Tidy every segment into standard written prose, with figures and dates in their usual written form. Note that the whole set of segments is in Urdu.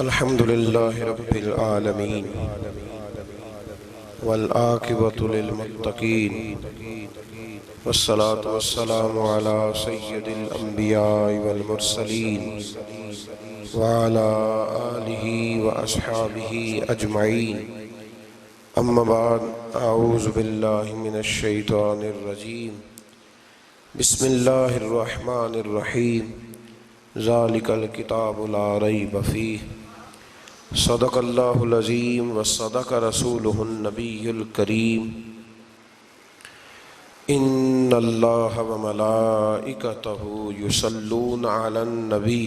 الحمد لله رب العالمين والعاقبة للمتقين والصلاة والسلام على سيد الأنبياء والمرسلين وعلى آله وأصحابه أجمعين. أما بعد، أعوذ بالله من الشيطان الرجيم. بسم الله الرحمن الرحيم. ذلك الكتاب لا ريب فيه. صدق الله العظيم وصدق رسوله النبي الكريم. إن الله وملائكته يصلون على النبي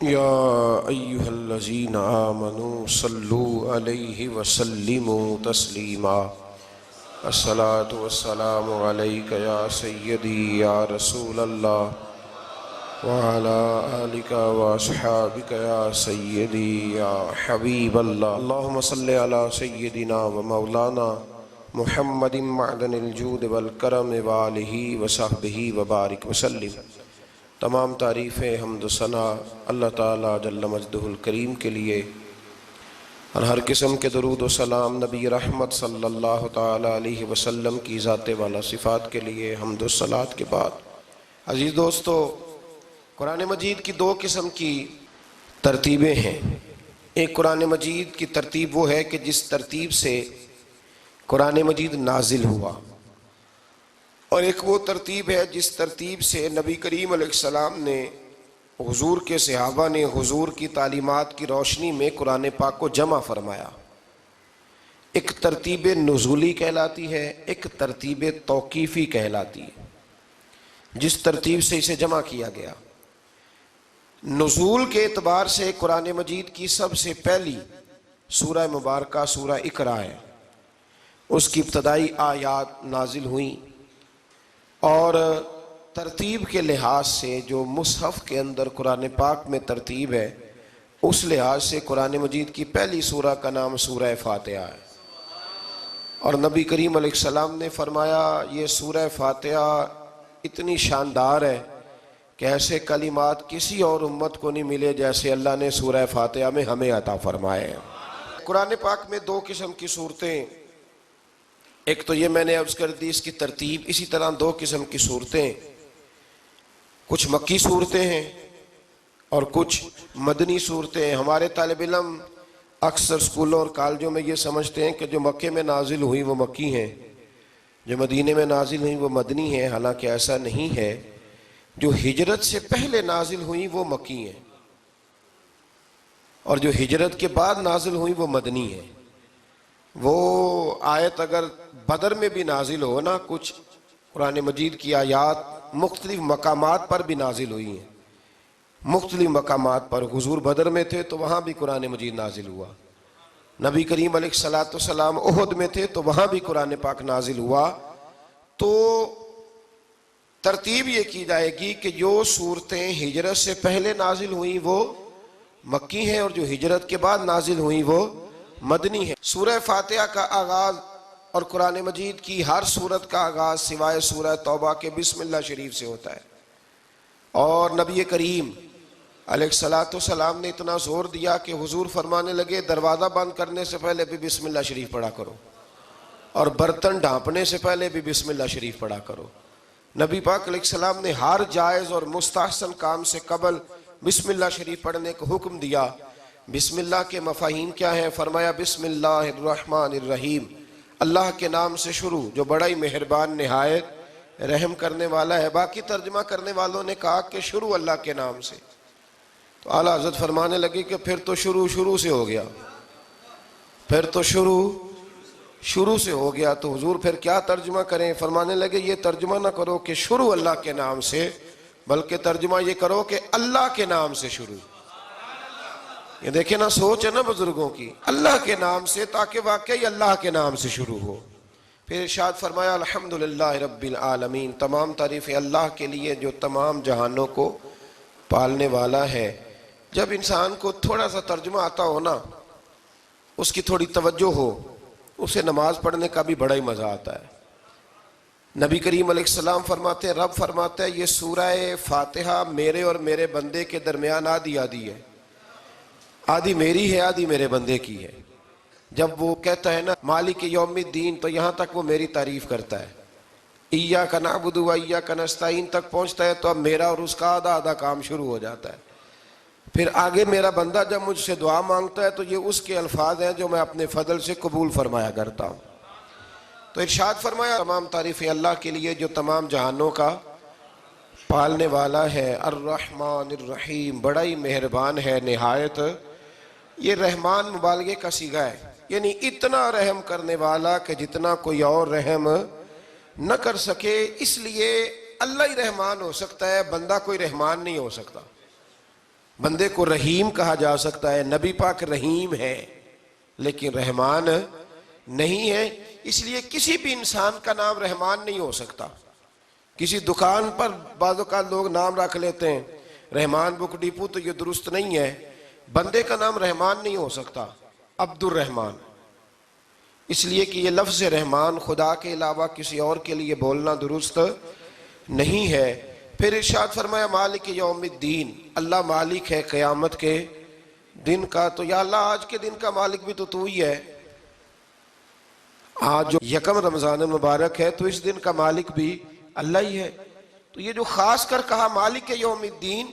يا أيها الذين آمنوا صلوا عليه وسلموا تسليما. الصلاة والسلام عليك يا سيدي يا رسول الله وعلى آلك وأصحابك يا سيدي يا حبيب الله. اللهم صل على سيدنا ومولانا محمد معدن الجود والکرم وآلہ وصحبہ وبارک وسلم. تمام تعریفیں حمد و ثنا اللہ تعالیٰ جل مجدہ الکریم کے لیے، اور ہر قسم کے درود و سلام نبی رحمت صلی اللہ تعالیٰ علیہ وسلم کی ذات والا صفات کے لیے حمد و صلات کے بعد، عزیز دوستو، قرآن مجید کی دو قسم کی ترتیبیں ہیں. ایک قرآن مجید کی ترتیب وہ ہے کہ جس ترتیب سے قرآن مجید نازل ہوا، اور ایک وہ ترتیب ہے جس ترتیب سے نبی کریم علیہ السلام نے، حضور کے صحابہ نے حضور کی تعلیمات کی روشنی میں قرآن پاک کو جمع فرمایا. ایک ترتیب نزولی کہلاتی ہے، ایک ترتیب توقیفی کہلاتی ہے. جس ترتیب سے اسے جمع کیا گیا، نزول کے اعتبار سے قرآن مجید کی سب سے پہلی سورہ مبارکہ سورہ اقرا ہے. اس کی ابتدائی آیات نازل ہوئیں، اور ترتیب کے لحاظ سے جو مصحف کے اندر قرآن پاک میں ترتیب ہے، اس لحاظ سے قرآن مجید کی پہلی سورہ کا نام سورہ فاتحہ ہے. اور نبی کریم علیہ السلام نے فرمایا یہ سورہ فاتحہ اتنی شاندار ہے کہ ایسے کلمات کسی اور امت کو نہیں ملے جیسے اللہ نے سورہ فاتحہ میں ہمیں عطا فرمائے ہیں. قرآن پاک میں دو قسم کی صورتیں، ایک تو یہ میں نے عرض کر دی اس کی ترتیب، اسی طرح دو قسم کی صورتیں، کچھ مکی صورتیں ہیں اور کچھ مدنی صورتیں ہیں. ہمارے طالب علم اکثر اسکولوں اور کالجوں میں یہ سمجھتے ہیں کہ جو مکے میں نازل ہوئی وہ مکی ہیں، جو مدینے میں نازل ہوئی وہ مدنی ہیں. حالانکہ ایسا نہیں ہے. جو ہجرت سے پہلے نازل ہوئی وہ مکی ہیں، اور جو ہجرت کے بعد نازل ہوئی وہ مدنی ہیں. وہ آیت اگر بدر میں بھی نازل ہو نا، کچھ قرآن مجید کی آیات مختلف مقامات پر بھی نازل ہوئی ہیں. مختلف مقامات پر حضور بدر میں تھے تو وہاں بھی قرآن مجید نازل ہوا. نبی کریم علیہ السلام احد میں تھے تو وہاں بھی قرآن پاک نازل ہوا. تو ترتیب یہ کی جائے گی کہ جو صورتیں ہجرت سے پہلے نازل ہوئیں وہ مکی ہیں، اور جو ہجرت کے بعد نازل ہوئیں وہ مدنی ہیں. سورہ فاتحہ کا آغاز اور قرآن مجید کی ہر سورت کا آغاز سوائے سورہ توبہ کے بسم اللہ شریف سے ہوتا ہے. اور نبی کریم علیہ السلام نے اتنا زور دیا کہ حضور فرمانے لگے دروازہ بند کرنے سے پہلے بھی بسم اللہ شریف پڑھا کرو، اور برتن ڈھانپنے سے پہلے بھی بسم اللہ شریف پڑھا کرو. نبی پاک علیہ السلام نے ہر جائز اور مستحسن کام سے قبل بسم اللہ شریف پڑھنے کو حکم دیا. بسم اللہ کے مفاہیم کیا ہیں؟ فرمایا بسم اللہ الرحمن الرحیم، اللہ کے نام سے شروع جو بڑا ہی مہربان نہایت رحم کرنے والا ہے. باقی ترجمہ کرنے والوں نے کہا کہ شروع اللہ کے نام سے، تو اعلیٰ حضرت فرمانے لگے کہ پھر تو شروع سے ہو گیا، پھر تو شروع سے ہو گیا. تو حضور پھر کیا ترجمہ کریں؟ فرمانے لگے یہ ترجمہ نہ کرو کہ شروع اللہ کے نام سے، بلکہ ترجمہ یہ کرو کہ اللہ کے نام سے شروع. یہ دیکھیں نا، سوچ ہے نا بزرگوں کی، اللہ کے نام سے، تاکہ واقعی اللہ کے نام سے شروع ہو. پھر ارشاد فرمایا الحمدللہ رب العالمین، تمام تعریفیں اللہ کے لیے جو تمام جہانوں کو پالنے والا ہے. جب انسان کو تھوڑا سا ترجمہ آتا ہو نا، اس کی تھوڑی توجہ ہو، اسے نماز پڑھنے کا بھی بڑا ہی مزہ آتا ہے. نبی کریم علیہ السلام فرماتے ہیں، رب فرماتا ہے یہ سورہ فاتحہ میرے اور میرے بندے کے درمیان آدھی آدھی ہے. آدھی میری ہے آدھی میرے بندے کی ہے۔ جب وہ کہتا ہے نا مالک یوم الدین، تو یہاں تک وہ میری تعریف کرتا ہے، ایاک نعبد و ایاک نستعین تک پہنچتا ہے تو اب میرا اور اس کا آدھا آدھا کام شروع ہو جاتا ہے۔ پھر آگے میرا بندہ جب مجھ سے دعا مانگتا ہے تو یہ اس کے الفاظ ہیں جو میں اپنے فضل سے قبول فرمایا کرتا ہوں۔ تو ارشاد فرمایا تمام تعریفیں اللہ کے لیے جو تمام جہانوں کا پالنے والا ہے، الرحمن الرحیم، بڑا ہی مہربان ہے نہایت۔ یہ رحمان مبالغے کا صیغہ ہے، یعنی اتنا رحم کرنے والا کہ جتنا کوئی اور رحم نہ کر سکے، اس لیے اللہ ہی رحمان ہو سکتا ہے، بندہ کوئی رحمان نہیں ہو سکتا۔ بندے کو رحیم کہا جا سکتا ہے، نبی پاک رحیم ہے لیکن رحمان نہیں ہے، اس لیے کسی بھی انسان کا نام رحمان نہیں ہو سکتا۔ کسی دکان پر بعض اوقات لوگ نام رکھ لیتے ہیں رحمان بک ڈپو، تو یہ درست نہیں ہے۔ بندے کا نام رحمان نہیں ہو سکتا، عبد الرحمان، اس لیے کہ یہ لفظ رحمان خدا کے علاوہ کسی اور کے لیے بولنا درست نہیں ہے۔ پھر ارشاد فرمایا مالک یوم الدین، اللہ مالک ہے قیامت کے دن کا۔ تو یا اللہ آج کے دن کا مالک بھی تو ہی ہے، آج جو یکم رمضان مبارک ہے تو اس دن کا مالک بھی اللہ ہی ہے۔ تو یہ جو خاص کر کہا مالک یوم الدین،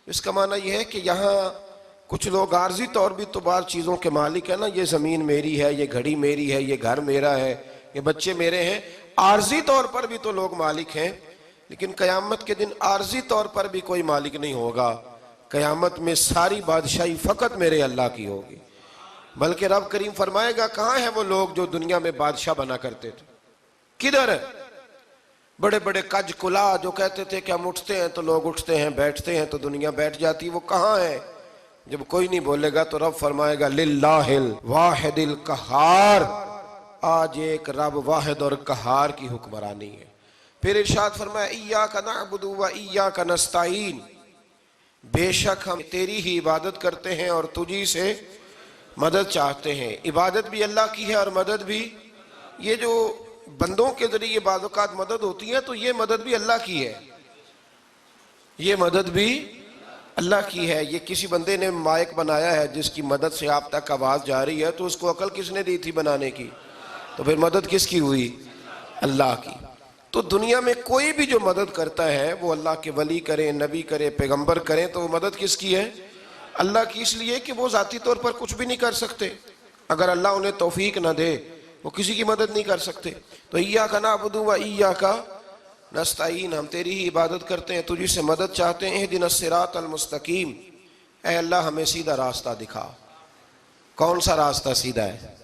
اس کا معنی یہ ہے کہ یہاں کچھ لوگ عارضی طور بھی تو بعض چیزوں کے مالک ہیں نا، یہ زمین میری ہے، یہ گھڑی میری ہے، یہ گھر میرا ہے، یہ بچے میرے ہیں، عارضی طور پر بھی تو لوگ مالک ہیں، لیکن قیامت کے دن عارضی طور پر بھی کوئی مالک نہیں ہوگا۔ قیامت میں ساری بادشاہی فقط میرے اللہ کی ہوگی، بلکہ رب کریم فرمائے گا کہاں ہیں وہ لوگ جو دنیا میں بادشاہ بنا کرتے تھے، کدھر ہے؟ بڑے بڑے کج کلا جو کہتے تھے کہ ہم اٹھتے ہیں تو لوگ اٹھتے ہیں، بیٹھتے ہیں تو دنیا بیٹھ جاتی، وہ کہاں ہے؟ جب کوئی نہیں بولے گا تو رب فرمائے گا للہ الواحد القہار، آج ایک رب واحد اور قہار کی حکمرانی ہے۔ پھر ارشاد فرمایا ایاک نعبد و ایاک نستعین، بے شک ہم تیری ہی عبادت کرتے ہیں اور تجھی سے مدد چاہتے ہیں۔ عبادت بھی اللہ کی ہے اور مدد بھی، یہ جو بندوں کے ذریعے بعض اوقات مدد ہوتی ہے تو یہ مدد بھی اللہ کی ہے، یہ مدد بھی اللہ کی ہے۔ یہ کسی بندے نے مائک بنایا ہے جس کی مدد سے آپ تک آواز جا رہی ہے، تو اس کو عقل کس نے دی تھی بنانے کی؟ تو پھر مدد کس کی ہوئی؟ اللہ کی۔ تو دنیا میں کوئی بھی جو مدد کرتا ہے وہ اللہ کے ولی کریں، نبی کرے، پیغمبر کریں، تو وہ مدد کس کی ہے؟ اللہ کی، اس لیے کہ وہ ذاتی طور پر کچھ بھی نہیں کر سکتے، اگر اللہ انہیں توفیق نہ دے وہ کسی کی مدد نہیں کر سکتے۔ تو ایاک نعبد و ایاک نستعین، ہم تیری ہی عبادت کرتے ہیں، تجھی سے مدد چاہتے ہیں۔ اہدنا الصراط المستقیم، اے اللہ ہمیں سیدھا راستہ دکھا۔ کون سا راستہ سیدھا ہے؟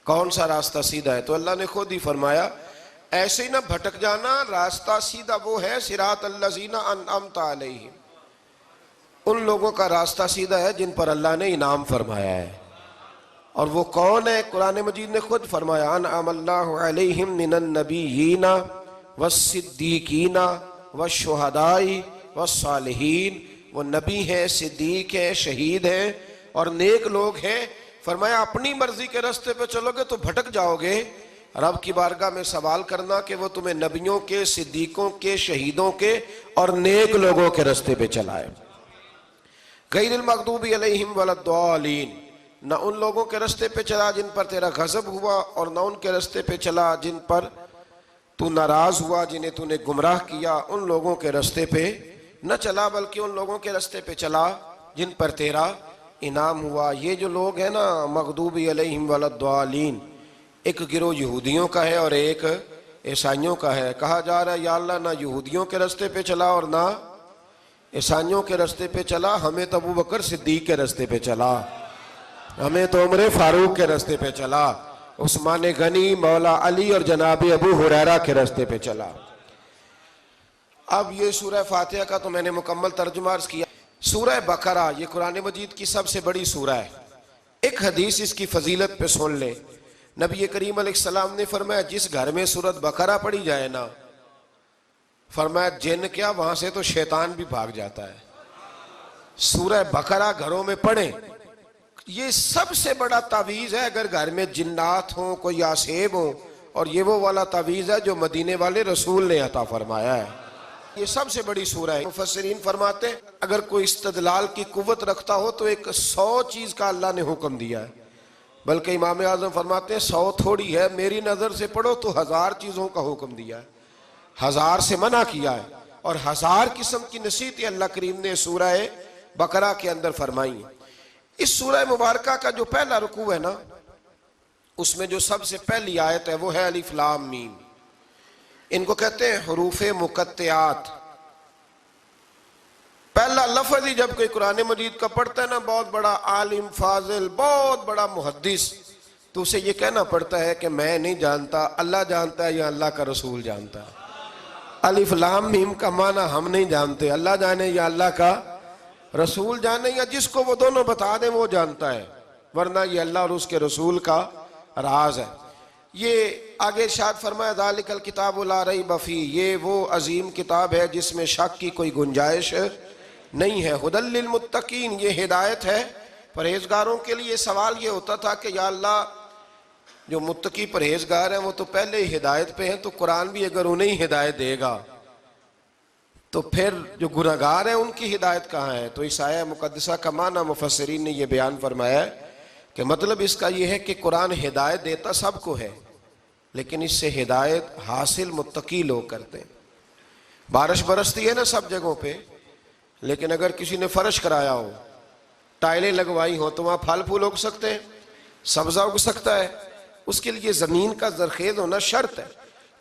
کون سا راستہ سیدھا ہے؟ تو اللہ نے خود ہی فرمایا ایسے ہی نہ بھٹک جانا، راستہ سیدھا وہ ہے صراط الذین انعمت علیہم، ان لوگوں کا راستہ سیدھا ہے جن پر اللہ نے انعام فرمایا ہے۔ اور وہ کون ہے؟ قرآن مجید نے خود فرمایا انعم اللہ علیہم من النبیین والصدیقین والشہداء والصالحین، وہ نبی ہیں، صدیق ہیں، شہید ہیں اور نیک لوگ ہیں۔ فرمایا اپنی مرضی کے راستے پہ چلو گے تو بھٹک جاؤ گے، رب کی بارگاہ میں سوال کرنا کہ وہ تمہیں نبیوں کے، صدیقوں کے، شہیدوں کے اور نیک لوگوں کے راستے پہ چلائے۔ غیر المغضوب علیہم ولا الضالین، نہ ان لوگوں کے راستے پہ چلا جن پر تیرا غضب ہوا، اور نہ ان کے راستے پہ چلا جن پر تو ناراض ہوا، جنہیں تو نے گمراہ کیا، ان لوگوں کے راستے پہ نہ چلا، بلکہ ان لوگوں کے راستے پہ چلا جن پر تیرا انعام ہوا۔ یہ جو لوگ ہیں نا مغضوب علیہم ولا الضالین، ایک گروہ یہودیوں کا ہے اور ایک عیسائیوں کا ہے۔ کہا جا رہا ہے یا اللہ نہ یہودیوں کے راستے پہ چلا اور نہ عیسائیوں کے راستے پہ چلا، ہمیں تو ابو بکر صدیق کے راستے پہ چلا، ہمیں تو عمر فاروق کے راستے پہ چلا، عثمان غنی، مولا علی اور جناب ابو ہریرہ کے راستے پہ چلا۔ اب یہ سورہ فاتحہ کا تو میں نے مکمل ترجمہ عرض کیا۔ سورہ بقرہ یہ قرآن مجید کی سب سے بڑی سورہ ہے۔ ایک حدیث اس کی فضیلت پہ سن لیں، نبی کریم علیہ السلام نے فرمایا جس گھر میں سورۃ بقرہ پڑھی جائے نا، فرمایا جن کیا وہاں سے تو شیطان بھی بھاگ جاتا ہے۔ سورہ بقرہ گھروں میں پڑھیں، یہ سب سے بڑا تعویذ ہے۔ اگر گھر میں جنات ہوں، کوئی آسیب ہوں، اور یہ وہ والا تعویذ ہے جو مدینے والے رسول نے عطا فرمایا ہے۔ یہ سب سے بڑی سورہ ہے۔ مفسرین فرماتے ہیں اگر کوئی استدلال کی قوت رکھتا ہو تو ایک 100 چیز کا اللہ نے حکم دیا ہے، بلکہ امام اعظم فرماتے ہیں 100 تھوڑی ہے، میری نظر سے پڑھو تو 1000 چیزوں کا حکم دیا ہے، 1000 سے منع کیا ہے، اور 1000 قسم کی نصیحتیں اللہ کریم نے سورہ بقرہ کے اندر فرمائی ہیں۔ اس سورہ مبارکہ کا جو پہلا رکوع ہے نا، اس میں جو سب سے پہلی آیت ہے وہ ہے الف لام میم۔ ان کو کہتے ہیں حروف مقطعات۔ پہلا لفظ ہی جب کوئی قرآن مجید کا پڑھتا ہے نا، بہت بڑا عالم فاضل، بہت بڑا محدث، تو اسے یہ کہنا پڑتا ہے کہ میں نہیں جانتا، اللہ جانتا ہے یا اللہ کا رسول جانتا ہے۔ الف لام میم کا معنی ہم نہیں جانتے، اللہ جانے یا اللہ کا رسول جانے، یا جس کو وہ دونوں بتا دیں وہ جانتا ہے، ورنہ یہ اللہ اور اس کے رسول کا راز ہے۔ یہ آگے ارشاد فرمایا ذالک الکتاب لا ریب فیہ، یہ وہ عظیم کتاب ہے جس میں شک کی کوئی گنجائش نہیں ہے۔ ھدی للمتقین، یہ ہدایت ہے پرہیزگاروں کے لیے۔ سوال یہ ہوتا تھا کہ یا اللہ جو متقی پرہیزگار ہیں وہ تو پہلے ہی ہدایت پہ ہیں، تو قرآن بھی اگر انہیں ہدایت دے گا تو پھر جو گناہگار ہیں ان کی ہدایت کہاں ہے؟ تو اس آیہ مقدسہ کا معنی مفسرین نے یہ بیان فرمایا ہے کہ مطلب اس کا یہ ہے کہ قرآن ہدایت دیتا سب کو ہے، لیکن اس سے ہدایت حاصل متقی لوگ کرتے ہیں۔ بارش برستی ہے نا سب جگہوں پہ، لیکن اگر کسی نے فرش کرایا ہو، ٹائلیں لگوائی ہو، تو وہاں پھل پھول اگ سکتے ہیں، سبزہ اگ سکتا ہے، اس کے لیے زمین کا زرخیز ہونا شرط ہے۔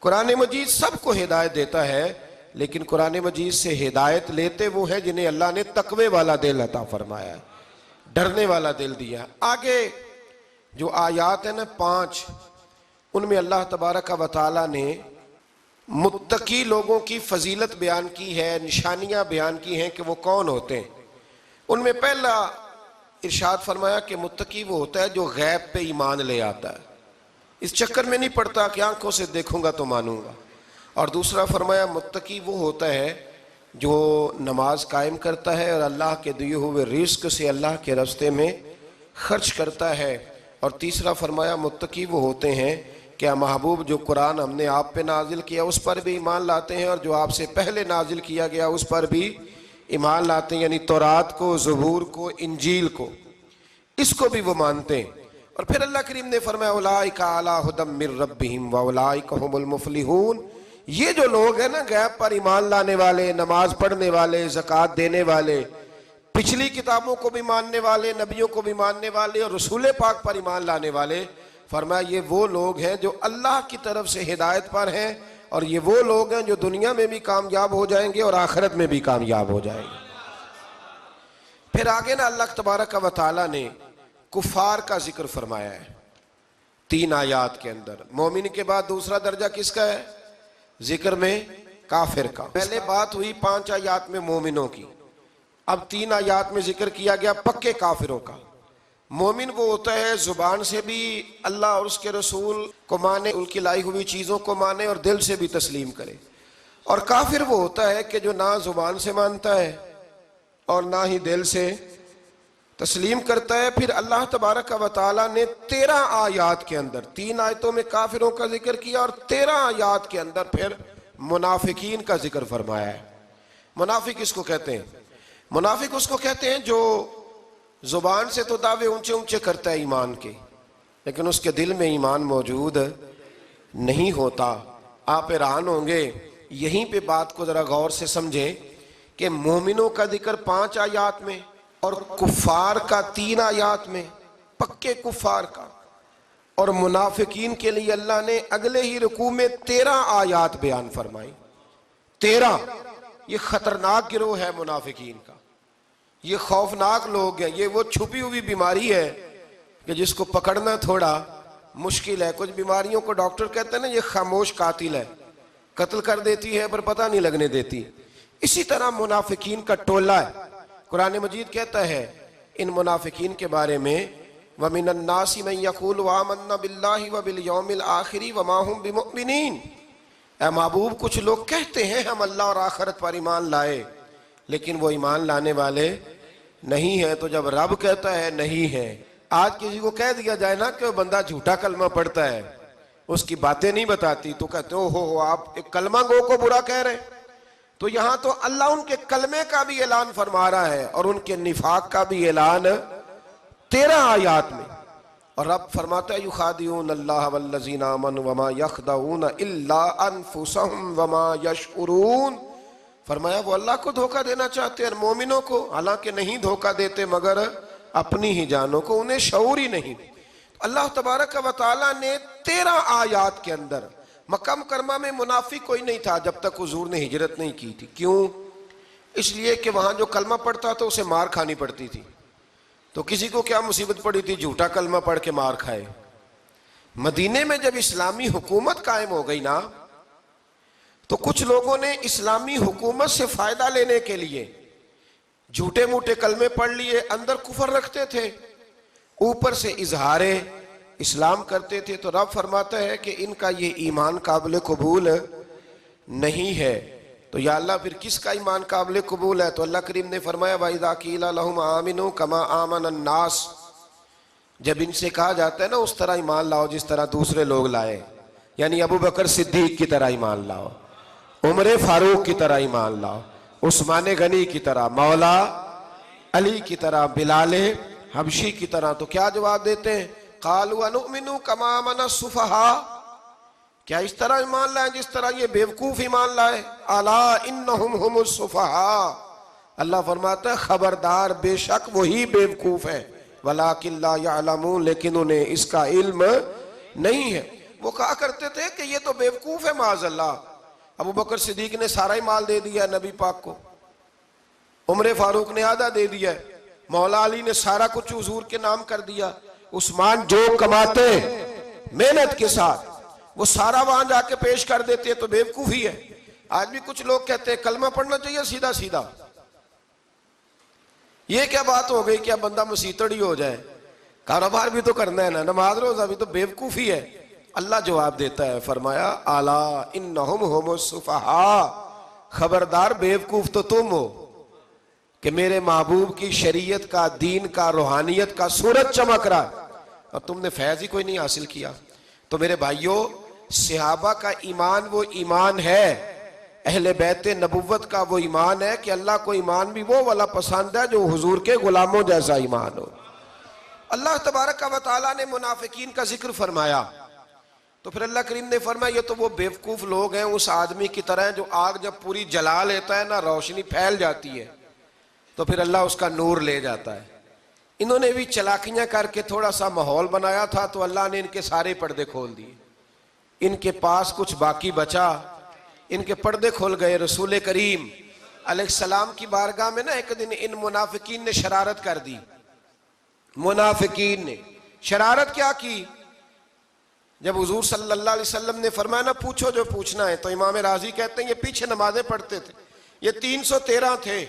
قرآن مجید سب کو ہدایت دیتا ہے، لیکن قرآن مجید سے ہدایت لیتے وہ ہیں جنہیں اللہ نے تقوی والا دل عطا فرمایا ہے، ڈرنے والا دل دیا۔ آگے جو آیات ہیں نا 5، ان میں اللہ تبارک و تعالیٰ نے متقی لوگوں کی فضیلت بیان کی ہے، نشانیاں بیان کی ہیں کہ وہ کون ہوتے ہیں۔ ان میں پہلا ارشاد فرمایا کہ متقی وہ ہوتا ہے جو غیب پہ ایمان لے آتا ہے، اس چکر میں نہیں پڑتا کہ آنکھوں سے دیکھوں گا تو مانوں گا۔ اور دوسرا فرمایا متقی وہ ہوتا ہے جو نماز قائم کرتا ہے اور اللہ کے دیے ہوئے رزق سے اللہ کے راستے میں خرچ کرتا ہے۔ اور تیسرا فرمایا متقی وہ ہوتے ہیں کہ محبوب جو قرآن ہم نے آپ پہ نازل کیا اس پر بھی ایمان لاتے ہیں، اور جو آپ سے پہلے نازل کیا گیا اس پر بھی ایمان لاتے ہیں، یعنی تورات کو، زبور کو، انجیل کو، اس کو بھی وہ مانتے ہیں۔ اور پھر اللہ کریم نے فرمایا اولئک علی ھدی من ربہم واولئک ھم المفلحون، یہ جو لوگ ہیں نا غیب پر ایمان لانے والے، نماز پڑھنے والے، زکوٰۃ دینے والے، پچھلی کتابوں کو بھی ماننے والے، نبیوں کو بھی ماننے والے، اور رسول پاک پر ایمان لانے والے، فرمایا یہ وہ لوگ ہیں جو اللہ کی طرف سے ہدایت پر ہیں، اور یہ وہ لوگ ہیں جو دنیا میں بھی کامیاب ہو جائیں گے اور آخرت میں بھی کامیاب ہو جائیں گے۔ پھر آگے نا اللہ تبارک و تعالیٰ نے کفار کا ذکر فرمایا ہے 3 آیات کے اندر۔ مومن کے بعد دوسرا درجہ کس کا ہے؟ ذکر میں کافر کا۔ پہلے بات ہوئی 5 آیات میں مومنوں کی، اب 3 آیات میں ذکر کیا گیا پکے کافروں کا۔ مومن وہ ہوتا ہے زبان سے بھی اللہ اور اس کے رسول کو مانے، ان کی لائی ہوئی چیزوں کو مانے اور دل سے بھی تسلیم کرے، اور کافر وہ ہوتا ہے کہ جو نہ زبان سے مانتا ہے اور نہ ہی دل سے تسلیم کرتا ہے۔ پھر اللہ تبارک و تعالیٰ نے 13 آیات کے اندر، 3 آیتوں میں کافروں کا ذکر کیا اور 13 آیات کے اندر پھر منافقین کا ذکر فرمایا ہے۔ منافق اس کو کہتے ہیں، منافق اس کو کہتے ہیں جو زبان سے تو دعوے اونچے اونچے کرتا ہے ایمان کے، لیکن اس کے دل میں ایمان موجود نہیں ہوتا۔ آپ حیران ہوں گے، یہیں پہ بات کو ذرا غور سے سمجھیں کہ مومنوں کا ذکر 5 آیات میں اور کفار کا 3 آیات میں، پکے کفار کا، اور منافقین کے لیے اللہ نے اگلے ہی رکوع میں 13 آیات بیان فرمائی۔ 13، یہ خطرناک گروہ ہے منافقین کا، یہ خوفناک لوگ ہیں، یہ وہ چھپی ہوئی بیماری ہے کہ جس کو پکڑنا تھوڑا مشکل ہے۔ کچھ بیماریوں کو ڈاکٹر کہتے ہیں نا یہ خاموش قاتل ہے، قتل کر دیتی ہے پر پتہ نہیں لگنے دیتی۔ اسی طرح منافقین کا ٹولہ ہے۔ قرآن مجید کہتا ہے ان منافقین کے بارے میں وَمِنَ النَّاسِ مَن يَقُولُ آمَنَّا بِاللَّهِ وَبِالْيَوْمِ الْآخِرِ وَمَا هُمْ بِمُؤْمِنِينَ، اے محبوب کچھ لوگ کہتے ہیں ہم اللہ اور آخرت پر ایمان لائے، لیکن وہ ایمان لانے والے نہیں ہیں۔ تو جب رب کہتا ہے نہیں ہے، آج کسی کو کہہ دیا جائے نا کہ وہ بندہ جھوٹا کلمہ پڑھتا ہے، اس کی باتیں نہیں بتاتے، تو کہتے ہو آپ ایک کلمہ گو کو برا کہہ رہے ہیں۔ تو یہاں تو اللہ ان کے کلمے کا بھی اعلان فرما رہا ہے اور ان کے نفاق کا بھی اعلان 13 آیات میں. اور رب فرماتا ہے یخادعون اللہ والذین آمنوا وما یخدعون الا انفسهم وما یشعرون. فرمایا وہ اللہ کو دھوکہ دینا چاہتے ہیں مومنوں کو، حالانکہ نہیں دھوکہ دیتے مگر اپنی ہی جانوں کو، انہیں شعور ہی نہیں. اللہ تبارک و تعالیٰ نے 13 آیات کے اندر مکہ مکرمہ میں منافق کوئی نہیں تھا جب تک حضور نے ہجرت نہیں کی تھی. کیوں؟ اس لیے کہ وہاں جو کلمہ پڑھتا تھا اسے مار کھانی پڑتی تھی. تو کسی کو کیا مصیبت پڑی تھی جھوٹا کلمہ پڑھ کے مار کھائے. مدینے میں جب اسلامی حکومت قائم ہو گئی نا تو کچھ لوگوں نے اسلامی حکومت سے فائدہ لینے کے لیے جھوٹے موٹے کلمے پڑھ لیے، اندر کفر رکھتے تھے، اوپر سے اظہار اسلام کرتے تھے. تو رب فرماتا ہے کہ ان کا یہ ایمان قابل قبول نہیں ہے. تو یا اللہ پھر کس کا ایمان قابل قبول ہے؟ تو اللہ کریم نے فرمایا وَإِذَا قِيلَ لَهُمْ آمِنُوا كَمَا آمَنَ النَّاسِ. جب ان سے کہا جاتا ہے نا اس طرح ایمان لاؤ جس طرح دوسرے لوگ لائے، یعنی ابو بکر صدیق کی طرح ایمان لاؤ، عمر فاروق کی طرح ایمان لاؤ، عثمان غنی کی طرح، مولا علی کی طرح، بلال حبشی کی طرح. تو کیا جواب دیتے ہیں؟ قالوا انؤمن كما آمن السفهاء. کیا اس طرح ایمان لائیں جس طرح یہ بیوقوف ایمان لائے؟ الا انہم هم السفهاء. اللہ فرماتا ہے خبردار بے شک وہی بیوقوف ہے، ولکن لا يعلمون، لیکن انہیں اس کا علم نہیں ہے. وہ کہا کرتے تھے کہ یہ تو بیوقوف ہے معاذ اللہ. ابو بکر صدیق نے سارا ہی مال دے دیا نبی پاک کو، عمر فاروق نے آدھا دے دیا، مولا علی نے سارا کچھ حضور کے نام کر دیا، عثمان جو کماتے محنت کے ساتھ وہ سارا وہاں جا کے پیش کر دیتے. تو بیوقوفی ہے. آج بھی کچھ لوگ کہتے ہیں کلمہ پڑھنا چاہیے سیدھا سیدھا. یہ کیا بات ہو گئی کیا بندہ مسیتڑ ہی ہو جائے؟ کاروبار بھی تو کرنا ہے نا، نماز روزہ بھی. تو بیوقوفی ہے. اللہ جواب دیتا ہے، فرمایا الا انہم هم السفہاء، خبردار بیوقوف تو تم ہو کہ میرے محبوب کی شریعت کا، دین کا، روحانیت کا سورج چمک رہا ہے اور تم نے فیض ہی کوئی نہیں حاصل کیا. تو میرے بھائیوں، صحابہ کا ایمان وہ ایمان ہے، اہل بیت نبوت کا وہ ایمان ہے کہ اللہ کو ایمان بھی وہ والا پسند ہے جو حضور کے غلاموں جیسا ایمان ہو. اللہ تبارک و تعالیٰ نے منافقین کا ذکر فرمایا تو پھر اللہ کریم نے فرمایا یہ تو وہ بیوقوف لوگ ہیں اس آدمی کی طرح جو آگ جب پوری جلا لیتا ہے نا روشنی پھیل جاتی ہے تو پھر اللہ اس کا نور لے جاتا ہے. انہوں نے بھی چلاکیاں کر کے تھوڑا سا ماحول بنایا تھا تو اللہ نے ان کے سارے پردے کھول دیے. ان کے پاس کچھ باقی بچا، ان کے پردے کھول گئے. رسول کریم علیہ السلام کی بارگاہ میں نا ایک دن ان منافقین نے شرارت کر دی. منافقین نے شرارت کیا کی؟ جب حضور صلی اللہ علیہ وسلم نے فرمایا نا پوچھو جو پوچھنا ہے، تو امام راضی کہتے ہیں یہ پیچھے نمازیں پڑھتے تھے، یہ 313 تھے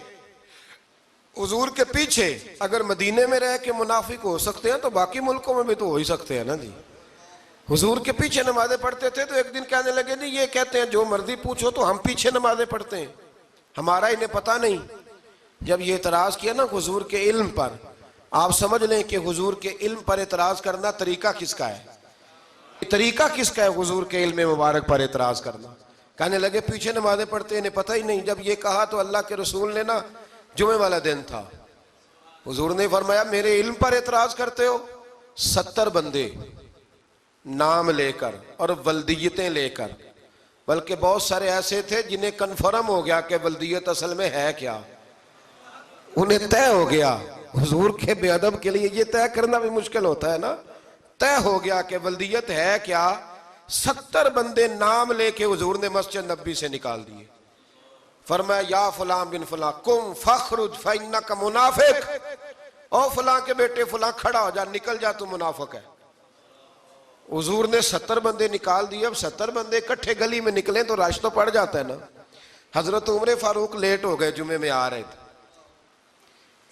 حضور کے پیچھے. اگر مدینے میں رہ کے منافق ہو سکتے ہیں تو باقی ملکوں میں بھی تو ہو ہی سکتے ہیں نا جی. حضور کے پیچھے نمازیں پڑھتے تھے تو ایک دن کہنے لگے جی یہ کہتے ہیں جو مرضی پوچھو تو ہم پیچھے نمازیں پڑھتے ہیں، ہمارا انہیں پتہ نہیں. جب یہ اعتراض کیا نا حضور کے علم پر، آپ سمجھ لیں کہ حضور کے علم پر اعتراض کرنا طریقہ کس کا ہے؟ طریقہ کس کا ہے حضور کے علم مبارک پر اعتراض کرنا؟ کہنے لگے پیچھے نمازیں پڑھتے انہیں پتہ ہی نہیں. جب یہ کہا تو اللہ کے رسول نے نا، جمعے والا دن تھا، حضور نے فرمایا میرے علم پر اعتراض کرتے ہو؟ 70 بندے نام لے کر اور ولدیتیں لے کر، بلکہ بہت سارے ایسے تھے جنہیں کنفرم ہو گیا کہ ولدیت اصل میں ہے کیا، انہیں طے ہو گیا. حضور کے بے ادب کے لیے یہ طے کرنا بھی مشکل ہوتا ہے نا. طے ہو گیا کہ ولدیت ہے کیا. 70 بندے نام لے کے حضور نے مسجد نبی سے نکال دیے. فرمایا یا فلاں بن فلاں قم فخرج فإنک منافق، او فلاں کے بیٹے فلاں کھڑا ہو جا، نکل جا، تو منافق ہے. حضور نے 70 بندے نکال دیے. اب 70 بندے اکٹھے گلی میں نکلیں تو رش تو پڑ جاتا ہے نا. حضرت عمر فاروق لیٹ ہو گئے، جمعے میں آ رہے تھے.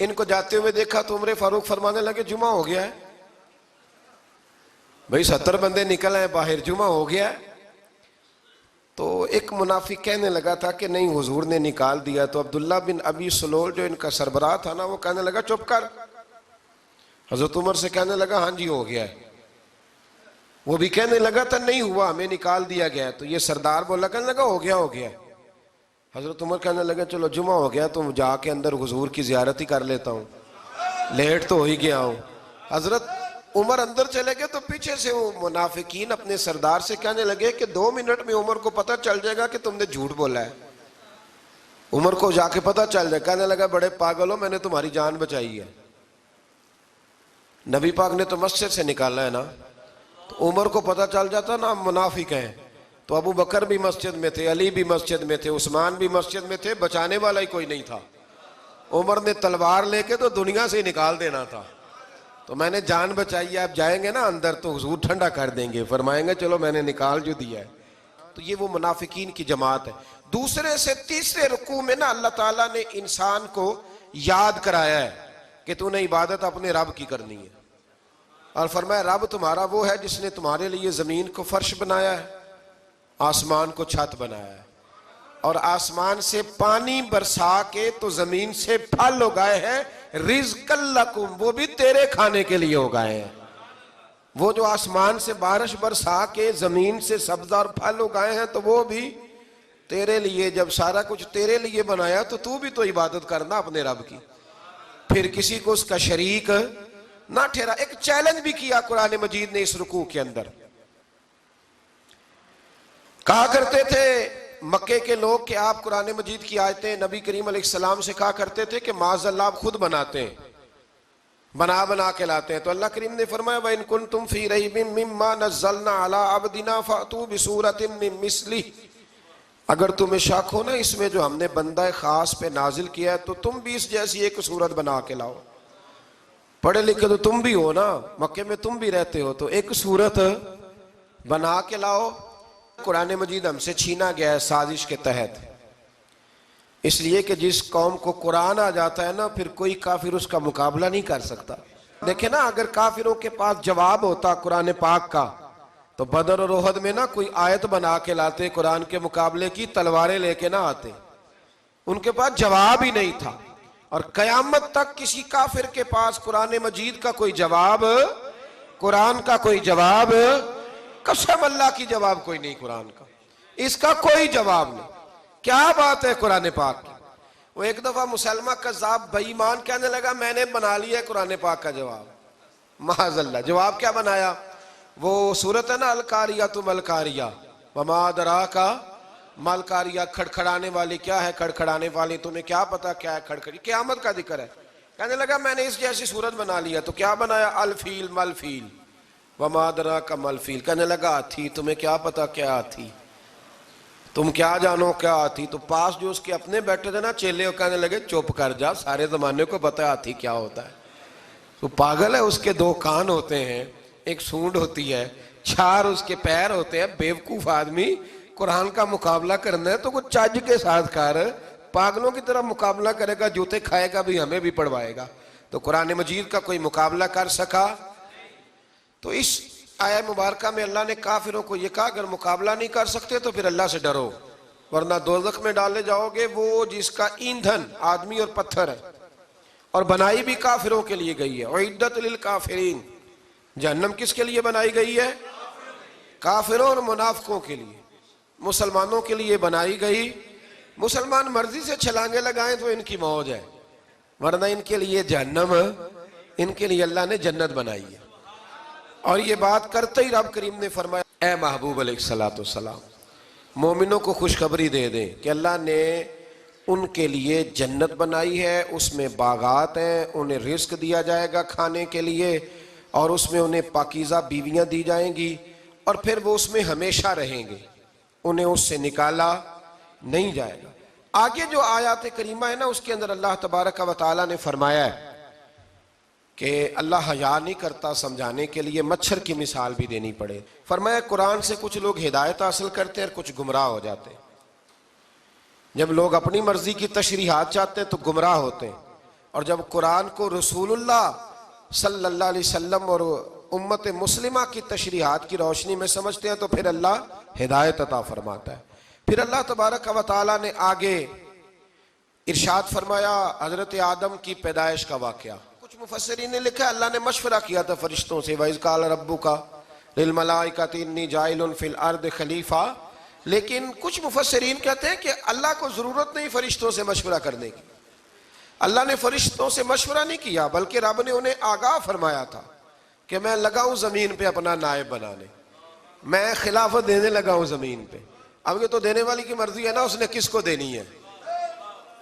ان کو جاتے ہوئے دیکھا تو عمر فاروق فرمانے لگے جمعہ ہو گیا ہے. بھئی 70 بندے نکل آئے باہر، جمعہ ہو گیا ہے. تو ایک منافق کہنے لگا تھا کہ نہیں حضور نے نکال دیا. تو عبداللہ بن ابی سلول جو ان کا سربراہ تھا نا، وہ کہنے لگا چپ کر. حضرت عمر سے کہنے لگا ہاں جی ہو گیا ہے. وہ بھی کہنے لگا تھا نہیں ہوا، ہمیں نکال دیا گیا. تو یہ سردار بولا، کہنے لگا ہو گیا ہو گیا. حضرت عمر کہنے لگے چلو جمعہ ہو گیا تو جا کے اندر حضور کی زیارت ہی کر لیتا ہوں، لیٹ تو ہو ہی گیا ہوں۔ حضرت عمر اندر چلے گئے تو پیچھے سے وہ منافقین اپنے سردار سے کہنے لگے کہ 2 منٹ میں عمر کو پتہ چل جائے گا کہ تم نے جھوٹ بولا ہے۔ عمر کو جا کے پتہ چل جائے، کہنے لگا بڑے پاگل ہو، میں نے تمہاری جان بچائی ہے، نبی پاک نے تو مسجد سے نکالا ہے نا۔ تو عمر کو پتہ چل جاتا نا ہم منافق ہیں، تو ابو بکر بھی مسجد میں تھے، علی بھی مسجد میں تھے، عثمان بھی مسجد میں تھے، بچانے والا ہی کوئی نہیں تھا۔ عمر نے تلوار لے کے تو دنیا سے ہی نکال دینا تھا، تو میں نے جان بچائی ہے، اب جائیں گے نا اندر تو حضور ٹھنڈا کر دیں گے، فرمائیں گے چلو میں نے نکال جو دیا ہے۔ تو یہ وہ منافقین کی جماعت ہے۔ دوسرے سے تیسرے رکوع میں نا اللہ تعالیٰ نے انسان کو یاد کرایا ہے کہ تو نے عبادت اپنے رب کی کرنی ہے، اور فرمایا رب تمہارا وہ ہے جس نے تمہارے لیے زمین کو فرش بنایا ہے، آسمان کو چھت بنایا ہے، اور آسمان سے پانی برسا کے تو زمین سے پھل اگائے ہیں، رزق لکم، وہ بھی تیرے کھانے کے لیے اگائے ہیں۔ وہ جو آسمان سے بارش برسا کے زمین سے سبز اور پھل اگائے ہیں تو وہ بھی تیرے لیے، جب سارا کچھ تیرے لیے بنایا تو بھی تو عبادت کرنا اپنے رب کی، پھر کسی کو اس کا شریک نہ ٹھہرا۔ ایک چیلنج بھی کیا قرآن مجید نے اس رکوع کے اندر، کہا کرتے تھے مکے کے لوگ کہ آپ قرآن مجید کی آیتیں نبی کریم علیہ السلام سے کہا کرتے تھے کہ معاذ اللہ آپ خود بناتے ہیں، بنا کے لاتے ہیں۔ تو اللہ کریم نے فرمایا وَإِن كُنتُمْ فِي رَيْبٍ مِّمَّا نَزَّلْنَا عَلَىٰ عَبْدِنَا فَأْتُوا بِسُورَةٍ مِّن مِّثْلِهِ، اگر تمہیں شک ہو نا اس میں جو ہم نے بندہ خاص پہ نازل کیا ہے تو تم بھی اس جیسی ایک صورت بنا کے لاؤ۔ پڑھے لکھے تو تم بھی ہو نا، مکے میں تم بھی رہتے ہو، تو ایک صورت بنا کے لاؤ۔ قرآن مجید ہم سے چھینا گیا ہے سازش کے تحت، اس لیے کہ جس قوم کو قرآن آ جاتا ہے نا پھر کوئی کافر اس کا مقابلہ نہیں کر سکتا۔ دیکھیں نا اگر کافروں کے پاس جواب ہوتا قرآن پاک کا تو بدر اور احد میں نا کوئی آیت بنا کے لاتے قرآن کے مقابلے کی، تلواریں لے کے نہ آتے، ان کے پاس جواب ہی نہیں تھا۔ اور قیامت تک کسی کافر کے پاس قرآن مجید کا کوئی جواب، قرآن کا کوئی جواب، قسم اللہ کی جواب کوئی نہیں، قرآن کا اس کا کوئی جواب نہیں۔ کیا بات ہے قرآن پاک کی۔ وہ ایک دفعہ مسلمہ کذاب بے ایمان کہنے لگا میں نے بنا لیا ہے قرآن پاک کا جواب، معاذ اللہ۔ جواب کیا بنایا؟ وہ سورت ہے نا القاریۃ ما القاریہ وما ادراک ما القاریہ، کھڑکھڑانے والی کیا ہے، کھڑکھڑانے والی تمہیں کیا پتا کیا ہے کھڑکھڑی، قیامت کا ذکر ہے۔ کہنے لگا میں نے اس جیسی سورت بنا لیا، تو کیا بنایا؟ الفیل ملفیل وما ادراک ما الفیل، کہنے لگا ہاتھی، تمہیں کیا پتا کیا ہاتھی، تم کیا جانو کیا ہاتھی۔ تو پاس جو اس کے اپنے بیٹھے تھے نا چیلے، وہ کہنے لگے چپ کر جا، سارے زمانے کو پتا ہے ہاتھی کیا ہوتا ہے۔ تو پاگل ہے، اس کے 2 کان ہوتے ہیں، ایک سونڈ ہوتی ہے، 4 اس کے پیر ہوتے ہیں۔ بیوقوف آدمی، قرآن کا مقابلہ کرنا ہے تو کچھ چج کے ساتھ کر، پاگلوں کی طرح مقابلہ کرے گا، جوتے کھائے گا بھی ہمیں بھی پڑھوائے گا۔ تو قرآن مجید کا کوئی مقابلہ کر سکا؟ تو اس آیہ مبارکہ میں اللہ نے کافروں کو یہ کہا اگر مقابلہ نہیں کر سکتے تو پھر اللہ سے ڈرو، ورنہ دوزخ میں ڈالے جاؤ گے، وہ جس کا ایندھن آدمی اور پتھر ہے، اور بنائی بھی کافروں کے لیے گئی ہے۔ اعدت للکافرین، جہنم کس کے لیے بنائی گئی ہے؟ کافروں اور منافقوں کے لیے۔ مسلمانوں کے لیے بنائی گئی، مسلمان مرضی سے چھلانگے لگائیں تو ان کی موج ہے، ورنہ ان کے لیے جہنم، ان کے لیے اللہ نے جنت بنائی ہے۔ اور یہ بات کرتے ہی رب کریم نے فرمایا اے محبوب علیہ السلام مومنوں کو خوشخبری دے دیں کہ اللہ نے ان کے لیے جنت بنائی ہے، اس میں باغات ہیں، انہیں رزق دیا جائے گا کھانے کے لیے، اور اس میں انہیں پاکیزہ بیویاں دی جائیں گی، اور پھر وہ اس میں ہمیشہ رہیں گے، انہیں اس سے نکالا نہیں جائے گا۔ آگے جو آیات کریمہ ہے نا اس کے اندر اللہ تبارک و تعالیٰ نے فرمایا ہے کہ اللہ حیا نہیں کرتا سمجھانے کے لیے مچھر کی مثال بھی دینی پڑے۔ فرمایا قرآن سے کچھ لوگ ہدایت حاصل کرتے ہیں اور کچھ گمراہ ہو جاتے ہیں۔ جب لوگ اپنی مرضی کی تشریحات چاہتے ہیں تو گمراہ ہوتے ہیں، اور جب قرآن کو رسول اللہ صلی اللہ علیہ وسلم اور امت مسلمہ کی تشریحات کی روشنی میں سمجھتے ہیں تو پھر اللہ ہدایت عطا فرماتا ہے۔ پھر اللہ تبارک و تعالیٰ نے آگے ارشاد فرمایا حضرت آدم کی پیدائش کا واقعہ۔ کچھ مفسرین نے لکھا اللہ نے مشورہ کیا تھا فرشتوں سے، وَإِذْ قَالَ رَبُّكَ لِلْمَلَائِكَةِ إِنِّي جَاعِلٌ فِي الْأَرْضِ خَلِيفَةً لیکن کچھ مفسرین کہتے ہیں کہ اللہ کو ضرورت نہیں فرشتوں سے مشورہ کرنے کی. اللہ نے فرشتوں سے مشورہ نہیں کیا، بلکہ رب نے انہیں آگاہ فرمایا تھا کہ میں لگا ہوں زمین پہ اپنا نائب بنانے، میں خلافت دینے لگا ہوں زمین پہ. اب یہ تو دینے والی کی مرضی ہے نا اس نے کس کو دینی ہے،